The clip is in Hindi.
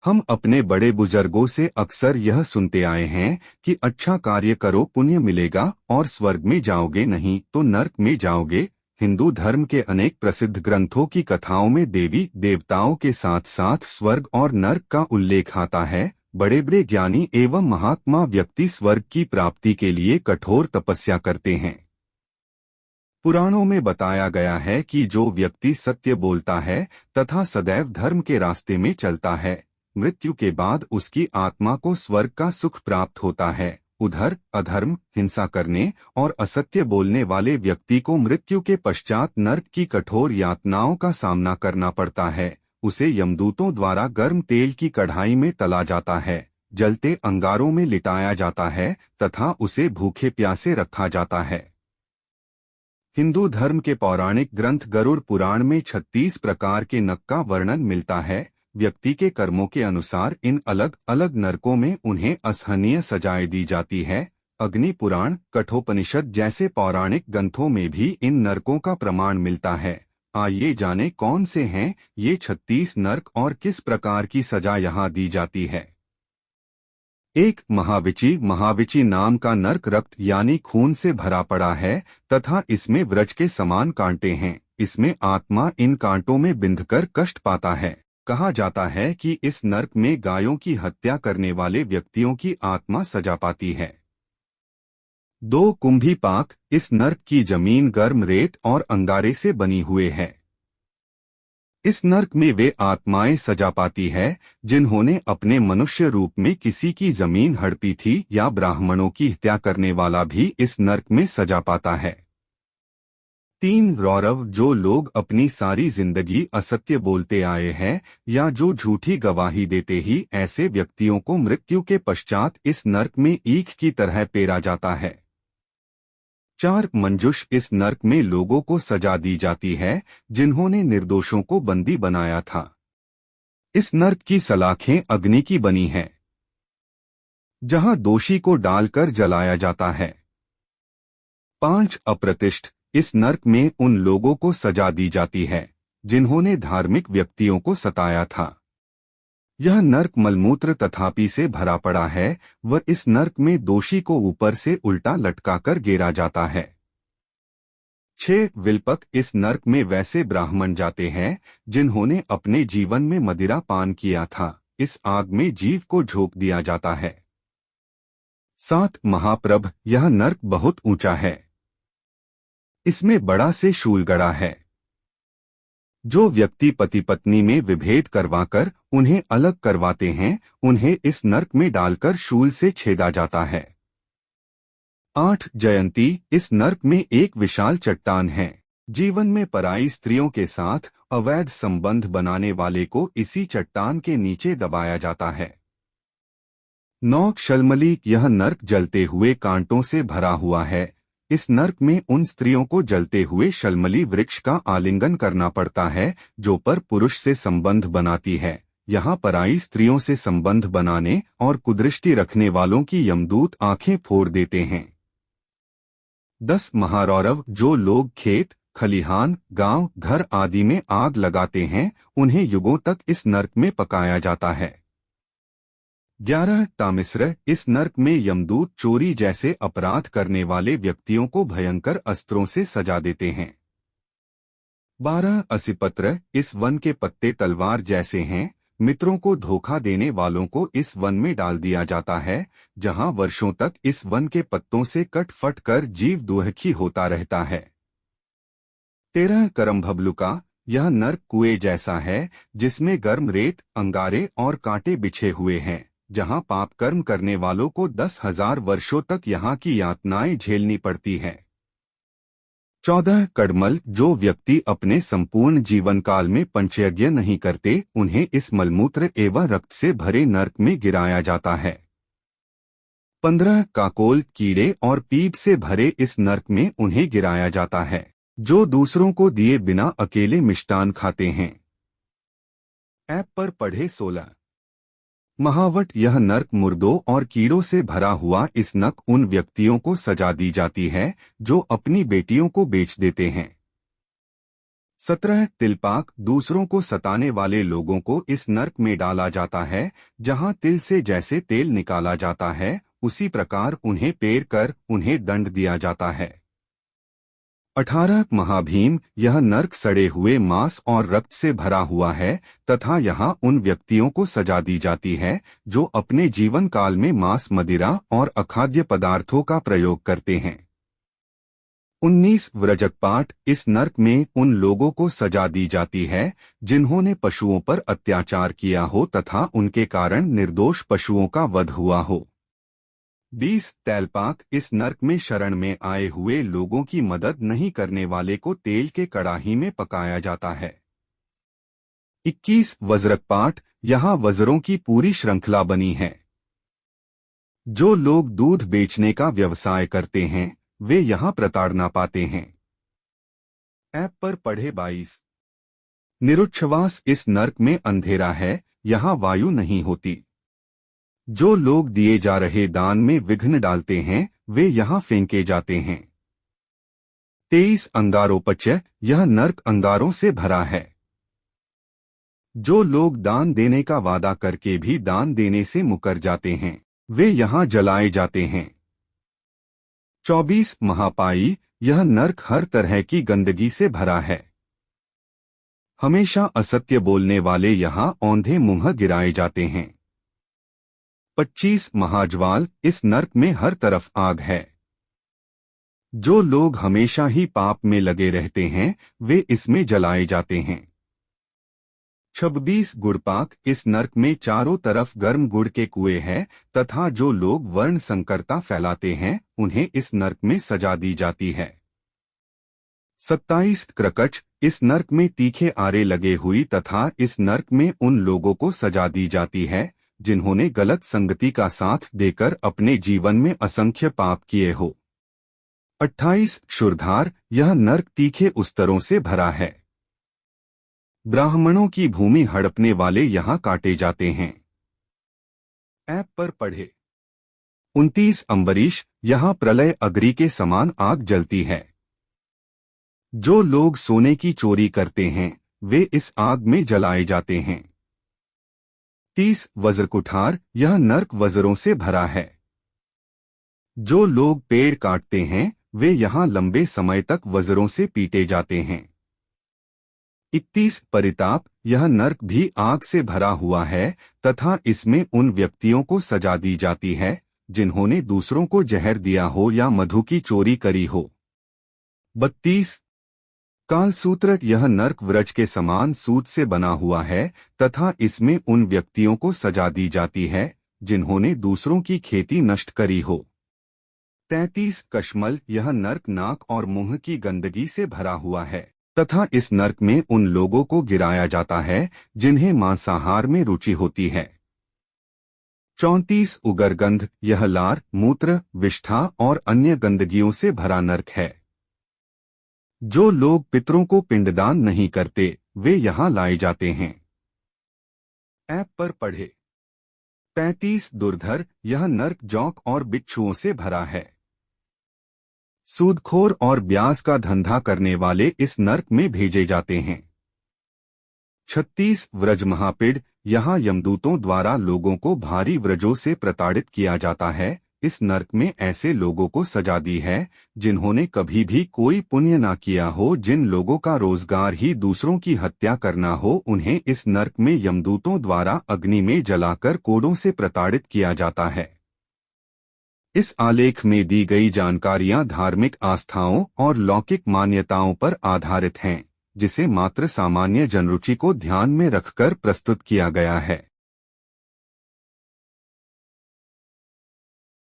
हम अपने बड़े बुजुर्गों से अक्सर यह सुनते आए हैं कि अच्छा कार्य करो पुण्य मिलेगा और स्वर्ग में जाओगे नहीं तो नर्क में जाओगे। हिंदू धर्म के अनेक प्रसिद्ध ग्रंथों की कथाओं में देवी देवताओं के साथ साथ स्वर्ग और नर्क का उल्लेख आता है। बड़े बड़े ज्ञानी एवं महात्मा व्यक्ति स्वर्ग की प्राप्ति के लिए कठोर तपस्या करते हैं। पुराणों में बताया गया है कि जो व्यक्ति सत्य बोलता है तथा सदैव धर्म के रास्ते में चलता है, मृत्यु के बाद उसकी आत्मा को स्वर्ग का सुख प्राप्त होता है। उधर अधर्म, हिंसा करने और असत्य बोलने वाले व्यक्ति को मृत्यु के पश्चात नर्क की कठोर यातनाओं का सामना करना पड़ता है। उसे यमदूतों द्वारा गर्म तेल की कढ़ाई में तला जाता है, जलते अंगारों में लिटाया जाता है तथा उसे भूखे प्यासे रखा जाता है। हिंदू धर्म के पौराणिक ग्रंथ गरुड़ पुराण में 36 प्रकार के नरक का वर्णन मिलता है। व्यक्ति के कर्मों के अनुसार इन अलग अलग नरकों में उन्हें असहनीय सजाएं दी जाती है। अग्नि पुराण, कठोपनिषद जैसे पौराणिक ग्रंथों में भी इन नरकों का प्रमाण मिलता है। आइए जाने कौन से हैं ये 36 नरक और किस प्रकार की सजा यहाँ दी जाती है। एक महाविची नाम का नर्क रक्त यानी खून से भरा पड़ा है तथा इसमें वृक्ष के समान कांटे हैं। इसमें आत्मा इन कांटों में बिंधकर कष्ट पाता है। कहा जाता है कि इस नर्क में गायों की हत्या करने वाले व्यक्तियों की आत्मा सजा पाती है। दो कुंभी पाक, इस नर्क की जमीन गर्म रेत और अंगारे से बनी हुए है। इस नर्क में वे आत्माएं सजा पाती है जिन्होंने अपने मनुष्य रूप में किसी की जमीन हड़पी थी, या ब्राह्मणों की हत्या करने वाला भी इस नर्क में सजा पाता है। 3 रौरव, जो लोग अपनी सारी जिंदगी असत्य बोलते आए हैं या जो झूठी गवाही देते ही ऐसे व्यक्तियों को मृत्यु के पश्चात इस नर्क में ईख की तरह पेरा जाता है। 4 मंजुष, इस नर्क में लोगों को सजा दी जाती है जिन्होंने निर्दोषों को बंदी बनाया था। इस नर्क की सलाखें अग्नि की बनी हैं, जहां दोषी को डालकर जलाया जाता है। 5 अप्रतिष्ठ, इस नर्क में उन लोगों को सजा दी जाती है जिन्होंने धार्मिक व्यक्तियों को सताया था। यह नर्क मलमूत्र तथापि से भरा पड़ा है व इस नर्क में दोषी को ऊपर से उल्टा लटकाकर गिरा जाता है। 6 विल्पक, इस नर्क में वैसे ब्राह्मण जाते हैं जिन्होंने अपने जीवन में मदिरा पान किया था। इस आग में जीव को झोंक दिया जाता है। 7 महाप्रभ, यह नर्क बहुत ऊंचा है। इसमें बड़ा से शूल गड़ा है। जो व्यक्ति पति पत्नी में विभेद करवाकर उन्हें अलग करवाते हैं, उन्हें इस नर्क में डालकर शूल से छेदा जाता है। 8 जयंती, इस नर्क में एक विशाल चट्टान है। जीवन में पराई स्त्रियों के साथ अवैध संबंध बनाने वाले को इसी चट्टान के नीचे दबाया जाता है। 9 शलमली, यह नर्क जलते हुए कांटों से भरा हुआ है। इस नर्क में उन स्त्रियों को जलते हुए शलमली वृक्ष का आलिंगन करना पड़ता है जो पर पुरुष से संबंध बनाती है। यहाँ पराई स्त्रियों से संबंध बनाने और कुदृष्टि रखने वालों की यमदूत आंखें फोड़ देते हैं। 10 महारौरव, जो लोग खेत, खलिहान, गांव, घर आदि में आग लगाते हैं, उन्हें युगों तक इस नर्क में पकाया जाता है। 11 तामिस्र, इस नर्क में यमदूत चोरी जैसे अपराध करने वाले व्यक्तियों को भयंकर अस्त्रों से सजा देते हैं। 12 असिपत्र, इस वन के पत्ते तलवार जैसे हैं। मित्रों को धोखा देने वालों को इस वन में डाल दिया जाता है, जहां वर्षों तक इस वन के पत्तों से कट फट कर जीव दुखी होता रहता है। 13 करम्भबलुका, यह नर्क कुएं जैसा है जिसमें गर्म रेत, अंगारे और कांटे बिछे हुए हैं, जहां पाप कर्म करने वालों को 10,000 वर्षों तक यहाँ की यातनाएं झेलनी पड़ती है। 14 कड़मल, जो व्यक्ति अपने संपूर्ण जीवन काल में पंचयज्ञ नहीं करते, उन्हें इस मलमूत्र एवं रक्त से भरे नर्क में गिराया जाता है। 15 काकोल, कीड़े और पीप से भरे इस नर्क में उन्हें गिराया जाता है जो दूसरों को दिए बिना अकेले मिष्टान खाते हैं। ऐप पर पढ़े 16 महावट, यह नर्क मुर्दों और कीड़ों से भरा हुआ इस नर्क उन व्यक्तियों को सजा दी जाती है जो अपनी बेटियों को बेच देते हैं। 17 तिलपाक दूसरों को सताने वाले लोगों को इस नर्क में डाला जाता है, जहां तिल से जैसे तेल निकाला जाता है उसी प्रकार उन्हें पेर कर उन्हें दंड दिया जाता है। 18 महाभीम, यह नर्क सड़े हुए मांस और रक्त से भरा हुआ है तथा यहाँ उन व्यक्तियों को सजा दी जाती है जो अपने जीवन काल में मांस, मदिरा और अखाद्य पदार्थों का प्रयोग करते हैं। 19 व्रजकपाठ, इस नर्क में उन लोगों को सजा दी जाती है जिन्होंने पशुओं पर अत्याचार किया हो तथा उनके कारण निर्दोष पशुओं का वध हुआ हो। 20 तैलपाक, इस नर्क में शरण में आए हुए लोगों की मदद नहीं करने वाले को तेल के कड़ाही में पकाया जाता है। 21 वज्रकपाठ, यहाँ वज्रों की पूरी श्रृंखला बनी है। जो लोग दूध बेचने का व्यवसाय करते हैं वे यहाँ प्रताड़ना पाते हैं। ऐप पर पढ़े 22 निरुच्छ्वास, इस नर्क में अंधेरा है, यहाँ वायु नहीं होती। जो लोग दिए जा रहे दान में विघ्न डालते हैं वे यहाँ फेंके जाते हैं। 23 अंगारोपच्य, यह नर्क अंगारों से भरा है। जो लोग दान देने का वादा करके भी दान देने से मुकर जाते हैं वे यहाँ जलाए जाते हैं। 24 महापाई, यह नर्क हर तरह की गंदगी से भरा है। हमेशा असत्य बोलने वाले यहाँ औंधे मुंह गिराए जाते हैं। 25 महाज्वाल, इस नर्क में हर तरफ आग है। जो लोग हमेशा ही पाप में लगे रहते हैं वे इसमें जलाए जाते हैं। 26 गुड़पाक, इस नर्क में चारों तरफ गर्म गुड़ के कुएं हैं तथा जो लोग वर्ण संकरता फैलाते हैं उन्हें इस नर्क में सजा दी जाती है। 27 क्रकच, इस नर्क में तीखे आरे लगे हुई तथा इस नर्क में उन लोगों को सजा दी जाती है जिन्होंने गलत संगति का साथ देकर अपने जीवन में असंख्य पाप किए हो। 28 क्षुरधार, यह नर्क तीखे उस्तरों से भरा है। ब्राह्मणों की भूमि हड़पने वाले यहाँ काटे जाते हैं। ऐप पर पढ़े 29 अम्बरीश, यहाँ प्रलय अग्नि के समान आग जलती है। जो लोग सोने की चोरी करते हैं वे इस आग में जलाए जाते हैं। 30 वज्रकुठार, यह नर्क वज्रों से भरा है। जो लोग पेड़ काटते हैं वे यहाँ लंबे समय तक वज्रों से पीटे जाते हैं। 31 परिताप, यह नर्क भी आग से भरा हुआ है तथा इसमें उन व्यक्तियों को सजा दी जाती है जिन्होंने दूसरों को जहर दिया हो या मधु की चोरी करी हो। 32 कालसूत्र, यह नर्क वृक्ष के समान सूत से बना हुआ है तथा इसमें उन व्यक्तियों को सजा दी जाती है जिन्होंने दूसरों की खेती नष्ट करी हो। 33 कश्मल, यह नर्क नाक और मुंह की गंदगी से भरा हुआ है तथा इस नर्क में उन लोगों को गिराया जाता है जिन्हें मांसाहार में रुचि होती है। 34 उगरगंध, यह लार, मूत्र, विष्ठा और अन्य गंदगियों से भरा नर्क है। जो लोग पितरों को पिंडदान नहीं करते वे यहाँ लाए जाते हैं। ऐप पर पढ़े 35 दुर्धर, यह नर्क जौक और बिच्छुओं से भरा है। सूदखोर और ब्याज का धंधा करने वाले इस नर्क में भेजे जाते हैं। 36 व्रज महापीड़, यहाँ यमदूतों द्वारा लोगों को भारी व्रजों से प्रताड़ित किया जाता है। इस नर्क में ऐसे लोगों को सजा दी है जिन्होंने कभी भी कोई पुण्य ना किया हो। जिन लोगों का रोजगार ही दूसरों की हत्या करना हो उन्हें इस नर्क में यमदूतों द्वारा अग्नि में जलाकर कोड़ों से प्रताड़ित किया जाता है। इस आलेख में दी गई जानकारियां धार्मिक आस्थाओं और लौकिक मान्यताओं पर आधारित हैं, जिसे मात्र सामान्य जनरुचि को ध्यान में रखकर प्रस्तुत किया गया है।